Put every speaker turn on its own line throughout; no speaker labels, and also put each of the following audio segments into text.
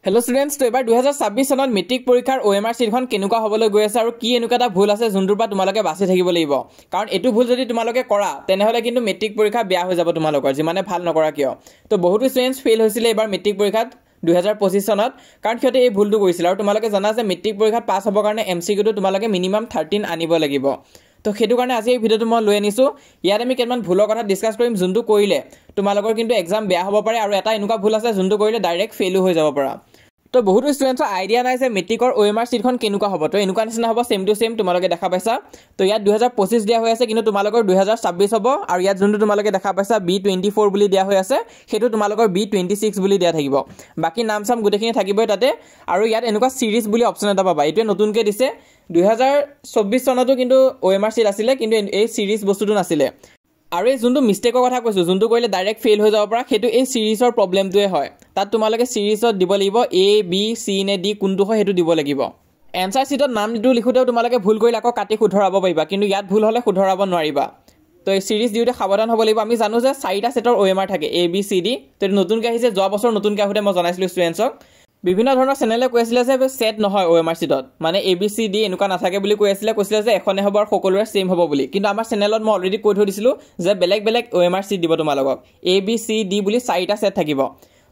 hello students तो एबार 2026 सনত metric परीक्षार ओएमआर सीटখন কেনেকুৱা হ'বলৈ গৈ আছে আৰু কি এনেকুৱা এটা ভুল আছে যোনটোৰ পৰা তোমালোকে বাচি থাকিব লাগিব কাৰণ এটো ভুল যদি তোমালোকে কৰা তেনেহলে কিন্তু মেট্ৰিক পৰীক্ষা বেয়া হৈ যাব তোমালোকৰ যিমানে ভাল নকৰা কিয় তো বহুত স্টুডেন্টস ফেল হৈছিল এবাৰ মেট্ৰিক পৰীক্ষাত 2025 সনত কাৰণ কিয়তে এই ভুলটো কৰিছিল আৰু তোমালোকে জানা যে মেট্ৰিক পৰীক্ষাত পাছ হ'বৰ কাৰণে এমসিকিউটো তোমালোকে মিনিমাম 13 আনিব লাগিব তো হেতু কাৰণে আজি এই ভিডিওটো মই লৈ আনিছো ইয়াত আমি কেতমান ভুলৰ কথা ডিসকাস কৰিম যোনটো কৰিলে তোমালোকৰ কিন্তু এক্সাম বেয়া হ'ব পাৰে আৰু এটা এনেকুৱা ভুল আছে যোনটো কৰিলে ডাইৰেক্ট ফেইল হৈ যাব পাৰা তো বহুত স্টুডেন্টৰ আইডিয়া নাই যে মেট্ৰিকৰ ওএমআৰ সিটখন কেনেকুৱা হ'ব তো এনেকুৱা নিচিনা হ'ব সেম টু সেম তোমালোকে দেখা পাইছা তো ইয়াত 2025 দিয়া হৈ আছে কিন্তু তোমালোকৰ 2026 হ'ব আৰু ইয়াত যোনটো তোমালোকে দেখা পাইছা B24 বুলি দিয়া হৈ আছে হেতু তোমালোকৰ B26 বুলি দিয়া থাকিব বাকি নাম সাম গুটেখিনি থাকিবই তাতে আৰু ইয়াত এনেকুৱা সিৰিজ বুলি অপচন এটা পাবা এটো নতুনকে দিছে 2024 সনতো কিন্তু ওএমআৰ সিট আছিল কিন্তু এই সিৰিজ বস্তুটো নাছিল আৰু এই যোনটো মিস্টেকৰ কথা কৈছো যোনটো কৰিলে ডাইৰেক্ট ফেইল হৈ যাব পৰা হেতু এই সিৰিজৰ প্ৰবলেমটোৱে হয় তাত তোমালোকে সিৰিজত দিব লাগিব A B C নে D কোনটো হয় হেতু দিব লাগিব এনসাৰ সিটত নাম দিটো লিখোতেও তোমালোকে ভুল কৰিলে আকৌ কাটি শুধৰাব পাৰিবা কিন্তু ইয়াত ভুল হলে শুধৰাব নোৱাৰিবা তো এই সিৰিজ দিওতে সাৱধান হ'ব লাগিব আমি জানো যে 4টা সেটৰ ওএমআৰ থাকে A B C D তো নতুনকৈ আহিছে যোৱা বছৰ নতুনকৈ আহুতে মই জনাইছিলো স্টুডেন্টছক বিভিন্ন ধৰণৰ চেনেলে কৈছিল যে সেট নহয় ওএমআৰ সিটত মানে A B C D এনেকুৱা নাথাকে বুলি কৈছিল যে এখনে হ'ব আৰু সকলোৰে সেম হ'ব বুলি কিন্তু আমাৰ চেনেলত মই অলৰেডি কৈ থৈ দিছিলো যে বেলেগ বেলেগ ওএমআৰ সিট দিব তোমালোকক A B C D বুলি 4টা সেট থাকিব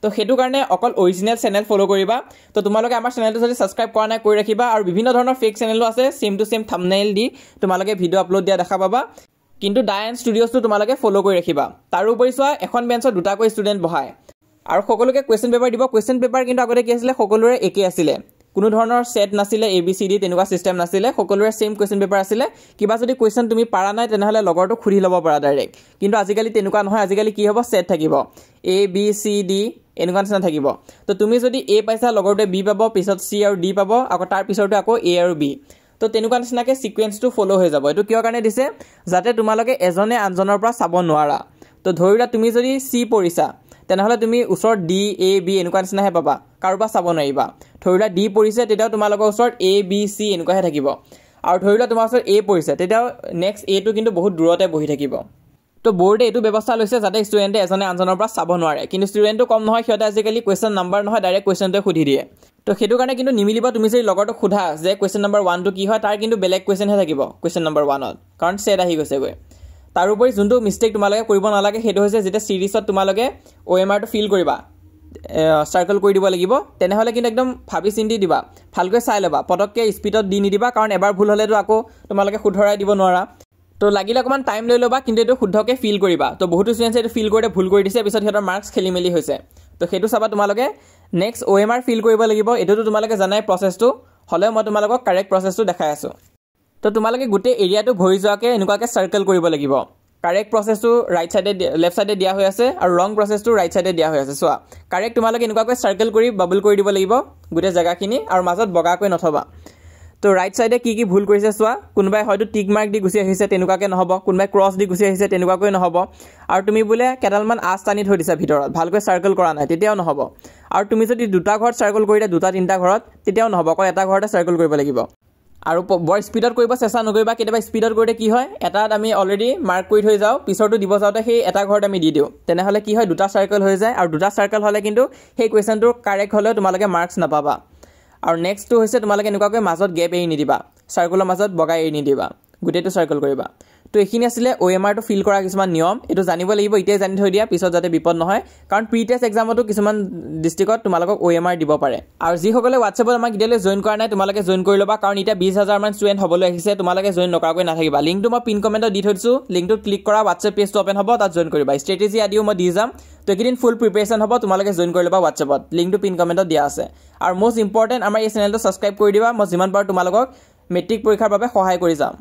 তো হেতু কাৰণে অকল অৰিজিনাল চেনেল ফলো কৰিবা তো তোমালোকে আমাৰ চেনেলটো যদি সাবস্ক্ৰাইব কৰা নাই কৰি ৰাখিবা আৰু বিভিন্ন ধৰণৰ ফেক চেনেলও আছে সেম টু সেম থাম্বনেইল দি তোমালোকে ভিডিও আপলোড দিয়া দেখা পাবা কিন্তু ডায়ান ষ্টুডিওছটো তোমালোকে ফলো কৰি ৰাখিবা তাৰ উপৰি চোৱা এখন বেঞ্চত দুটাকৈ ষ্টুডেন্ট বহায় আৰু সকলোকে কোৱেশ্চন পেপাৰ দিব কোৱেশ্চন পেপাৰ কিন্তু আগতে কি আছিল সকলোৰে একে আছিল কোনো ধৰণৰ সেট নাছিল A B C D তেনেকুৱা সিস্টেম নাছিল সকলোৰে সেম কোৱেশ্চন পেপাৰ আছিল কিবা যদি কোৱেশ্চন তুমি পাৰা নাই তেনেহলে লগৰটো খুৰি লব পাৰা ডাইৰেক্ট কিন্তু আজিকালি তেনেকুৱা নহয় আজিকালি কি হ'ব সেট থাকিব A B C D এনেকুৱা নিচিনা থাকিব তো তুমি যদি A পাইছা লগৰটোৱে B পাব পিছত C আৰু D পাব আকৌ তাৰ পিছৰটো আকৌ A আৰু B তো তেনেকুৱা নিচিনাকে সিকোয়েন্সটো ফলো হৈ যাব এটো কিয় কাৰণে দিছে যাতে তোমালোকে এজনে আনজনৰ পৰা চাব নোৱাৰা তো ধৰিলা তুমি যদি C পঢ়িছা তেনেহলে তুমি ওচৰত D A B এনেকুৱা নিচিনাহে পাবা কাৰোবা চাব নোৱাৰিবা ধৰিলা D পঢ়িছে তেতিয়াও তোমালোকৰ ওচৰত A B C এনেকুৱাহে থাকিব আৰু ধৰিলা তোমাৰ ওচৰত A পঢ়িছে তেতিয়াও নেক্সট A টো কিন্তু বহুত দূৰতে বহি থাকিব তো বোৰ্ডে এটো ব্যৱস্থা লৈছে যাতে ষ্টুডেন্টে এজনে আনজনৰ পৰা চাব নোৱাৰে কিন্তু ষ্টুডেন্টটো কম নহয় কিয়তে আজিকালি কোৱেশ্চন নাম্বাৰ নহয় ডাইৰেক্ট কোৱেশ্চনটো খুধি দিয়ে তো হেতু কাৰণে কিন্তু নিমিলিব তুমি যদি লগৰটো খুধা যে কোৱেশ্চন নাম্বাৰ 1 টো কি হয় তাৰ কিন্তু বেলেগ কোৱেশ্চন হে থাকিব কোৱেশ্চন নাম্বাৰ 1 ত কাৰণ সেট আহি গৈছে গৈ তাৰ উপৰি যোনটো মিস্টেক তোমালোকে কৰিব নালাগে হেতু হৈছে যেটা সিৰিজত তোমালোকে ওএমআৰ টো ফিল কৰিবা সাৰ্কেল কৰি দিব লাগিব তেনেহলে কিন্তু একদম ভাবি চিন্তি দিবা ভালকৈ চাই লবা পটককে স্পিডত দি নিদিবা কাৰণ এবাৰ ভুল হলেতো আকৌ তোমালোকে শুধৰাই দিব নোৱাৰা তো লাগিলে অকমান টাইম লৈ লবা কিন্তু এটো শুদ্ধকে ফিল কৰিবা তো বহুত স্টুডেন্টস এটো ফিল কৰিতে ভুল কৰি দিছে পিছত হেতৰ মাৰ্কস খেলিমেলি হৈছে তো হেতু চাবা তোমালোকে নেক্সট ওএমআৰ ফিল কৰিব লাগিব এটোটো তোমালোকে জানাই প্ৰসেসটো হলে মই তোমালোকক কাৰেক্ট প্ৰসেসটো দেখাই আছো তো তোমালোকে গুটে এৰিয়াটো ভৰি যোৱাকে এনেকুৱাকে সাৰ্কেল কৰিব লাগিব কাৰেক্ট প্ৰসেসটো ৰাইট সাইডে লেফট সাইডে দিয়া হৈ আছে আৰু ৰং প্ৰসেসটো ৰাইট সাইডে দিয়া হৈ আছে সোৱা কাৰেক্ট তোমালোকে এনেকুৱাকৈ সাৰ্কেল কৰি বাবল কৰি দিব লাগিব গুটে জায়গাখিনি আৰু মাজত বগাকৈ নথবা তো ৰাইট সাইডে কি ভুল কৰিছে সোৱা কোনবাই হয়তো টিক মাৰ্ক দি গুছি আহিছে তেনেকুৱাকে নহব কোনবাই ক্ৰস দি গুছি আহিছে তেনেকুৱাকৈ নহব আৰু তুমি বুলে কেডালমান আছ টানি থৈ দিছা ভিতৰত ভালকৈ সাৰ্কেল কৰা নাই তেতিয়াও নহব আৰু তুমি যদি দুটা ঘৰত সাৰ্কেল কৰিলে দুটা তিনটা ঘৰত তেতিয়াও নহব অকল এটা ঘৰতে সাৰ্কেল কৰিব লাগিব আৰু বৰ স্পিডত কৰিব চেষ্টা নকৰিবা কেতিয়াবা স্পিডত কৰিলে কি হয় এটাত আমি অলৰেডি মাৰ্ক কৰি থৈ যাও পিছৰটো দিব যাওতে সেই এটা ঘৰত আমি দি দিও তেনেহলে কি হয় দুটা সাৰ্কেল হৈ যায় আৰু দুটা সাৰ্কেল হলে কিন্তু সেই কোৱেশ্চনটো কাৰেক্ট হলে তোমালোকে মাৰ্কস নাপাবা আৰু নেক্সট টো হৈছে তোমালোকে এনেকুৱাকৈ মাজত গেপ এৰি নিদিবা সাৰ্কেলৰ মাজত বগাই এৰি নিদিবা গুটেটো সাৰ্কেল কৰিবা তো এখিনি আছিল ওএমআৰ টো ফিল কৰা কিছুমান নিয়ম এটো জানিব লাগিব ইতে জানি থৈ দিয়া পিছত যাতে বিপদ নহয় কাৰণ প্ৰি টেষ্ট এক্সামতো কিছুমান ডিস্ট্ৰিক্টত তোমালোকক ওএমআৰ দিব পাৰে আৰু যি সকলে WhatsAppত আমাক ইডেলে জয়েন কৰা নাই তোমালোকে জয়েন কৰি লবা কাৰণ ইটা 20000 মান ষ্টুডেন্ট হবলৈ আহিছে তোমালোকে জয়েন নকৰাকৈ নাথাকিবা লিংকটো মই পিন কমেন্টত দি থৈছো লিংকটো ক্লিক কৰা WhatsApp পেজটো ওপেন হ'ব তাত জয়েন কৰিবা ষ্ট্ৰেটেজি আদিও মই দি যাম তো একিদিন ফুল প্ৰিপাৰেচন হ'ব তোমালোকে জয়েন কৰি লবা WhatsAppত লিংকটো পিন কমেন্টত দিয়া আছে আৰু মোস্ট ইম্পৰ্টেন্ট আমাৰ এই চেনেলটো সাবস্ক্ৰাইব কৰি দিবা মই যিমান পাৰো তোমালোকক মেট্ৰিক পৰীক্ষাৰ বাবে সহায় কৰি যাম